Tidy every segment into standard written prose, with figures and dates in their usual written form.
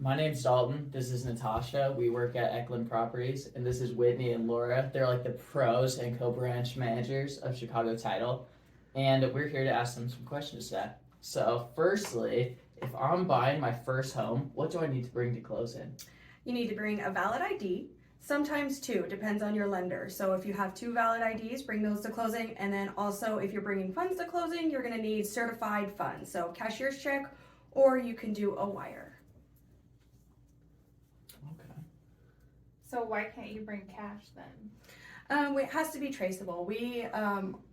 My name's Dalton. This is Natasha. We work at Eklund Properties, and this is Whitney and Laura. They're like the pros and co-branch managers of Chicago Title, and we're here to ask them some questions today. So, firstly, if I'm buying my first home, what do I need to bring to closing? You need to bring a valid ID, sometimes two, depends on your lender. So if you have two valid IDs, bring those to closing. And then also, if you're bringing funds to closing, you're going to need certified funds. So cashier's check, or you can do a wire. Okay. So why can't you bring cash then? It has to be traceable. We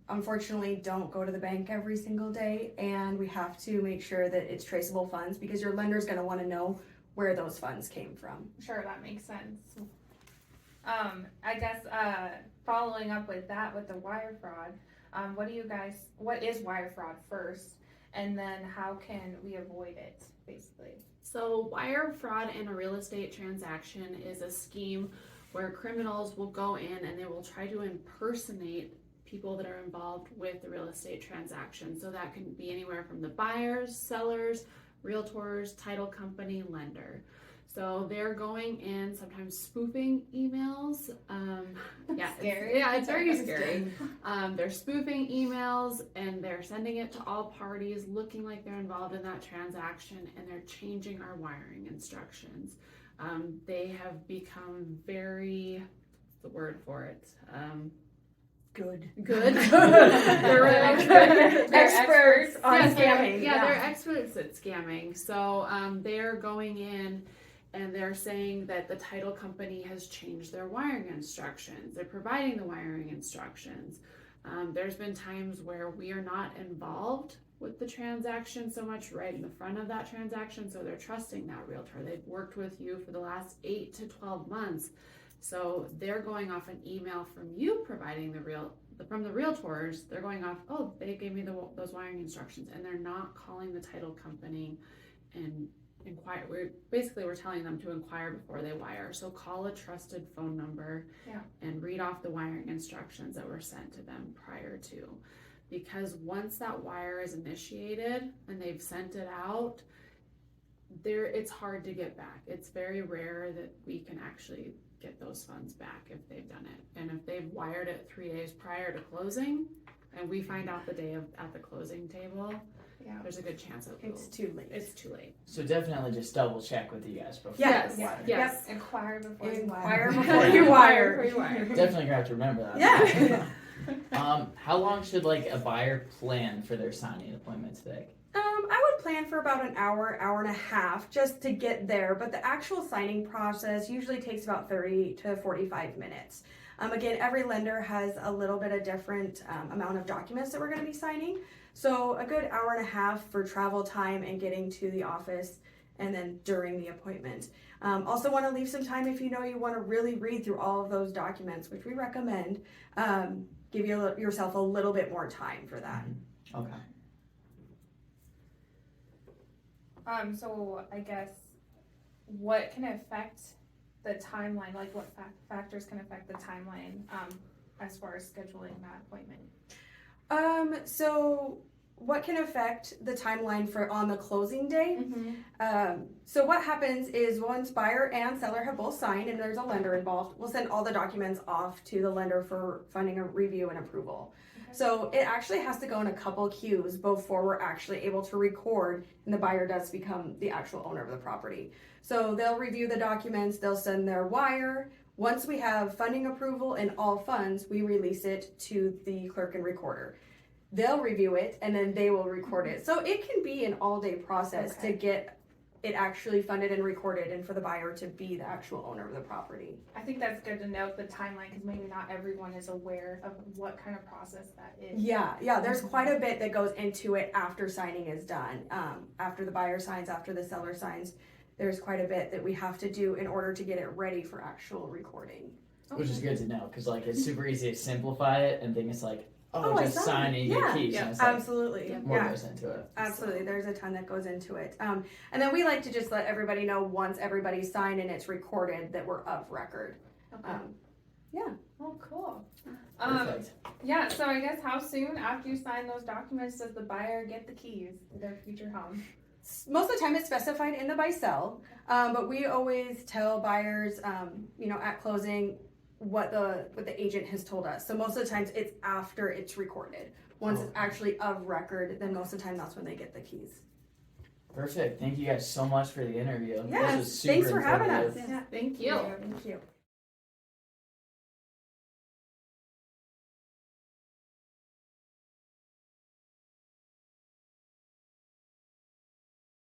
unfortunately don't go to the bank every single day, and we have to make sure that it's traceable funds because your lender's going to want to know where those funds came from. Sure, that makes sense. I guess following up with that, with the wire fraud, what is wire fraud first, and then how can we avoid it, basically? So wire fraud in a real estate transaction is a scheme where criminals will go in and they will try to impersonate people that are involved with the real estate transaction. So that can be anywhere from the buyers, sellers, realtors, title company, lender. So they're going in, sometimes spoofing emails. Scary. It's very scary. They're spoofing emails and they're sending it to all parties looking like they're involved in that transaction, and they're changing our wiring instructions. They have become very, what's the word for it? Good. They're experts on scamming. They're experts at scamming. So they're going in and they're saying that the title company has changed their wiring instructions. They're providing the wiring instructions. There's been times where we are not involved with the transaction so much right in the front of that transaction, so they're trusting that realtor. They've worked with you for the last 8 to 12 months. So they're going off an email from you providing from the realtors. They're going off, oh, they gave me those wiring instructions, and they're not calling the title company and inquire. We're telling them to inquire before they wire. So call a trusted phone number and read off the wiring instructions that were sent to them prior to. Because once that wire is initiated and they've sent it out, it's hard to get back. It's very rare that we can actually get those funds back if they've done it. And if they've wired it 3 days prior to closing, and we find out the day at the closing table, there's a good chance It's too late. It's too late. So definitely just double check with you guys before Yes. you wire. Yes. Inquire before you Inquire wire. before you wire. Definitely gonna have to remember that. Yeah. How long should like a buyer plan for their signing appointment to take? I would plan for about an hour and a half just to get there, but the actual signing process usually takes about 30 to 45 minutes. Again, every lender has a little bit of different amount of documents that we're going to be signing, so a good hour and a half for travel time and getting to the office, and then during the appointment. Also want to leave some time if you know you want to really read through all of those documents, which we recommend. Give yourself a little bit more time for that. Okay. So I guess what can affect the timeline? Like what factors can affect the timeline as far as scheduling that appointment? So what can affect the timeline on the closing day? So what happens is once buyer and seller have both signed and there's a lender involved, we'll send all the documents off to the lender for funding a review and approval. So it actually has to go in a couple queues before we're actually able to record and the buyer does become the actual owner of the property. So they'll review the documents, they'll send their wire. Once we have funding approval and all funds, we release it to the clerk and recorder. They'll review it and then they will record it. So it can be an all-day process to get it actually funded and recorded and for the buyer to be the actual owner of the property. I think that's good to note the timeline because maybe not everyone is aware of what kind of process that is. Yeah, there's quite a bit that goes into it after signing is done. After the buyer signs, after the seller signs, there's quite a bit that we have to do in order to get it ready for actual recording. Which is good to know, because like it's super easy to simplify it and think it's like, I just sign it, you get keys. And it's like, absolutely. more goes into it. Absolutely. There's a ton that goes into it. And then we like to just let everybody know once everybody's signed and it's recorded that we're of record. Okay. Oh, cool. Perfect. Yeah, so I guess how soon after you sign those documents does the buyer get the keys to their future home? Most of the time it's specified in the buy sell, but we always tell buyers, at closing what the agent has told us. So most of the times it's after it's recorded. Once it's actually of record, then most of the time that's when they get the keys. Perfect. Thank you guys so much for the interview. Yeah, This was super thanks for having us. informative. Yeah. Thank you. Thank you.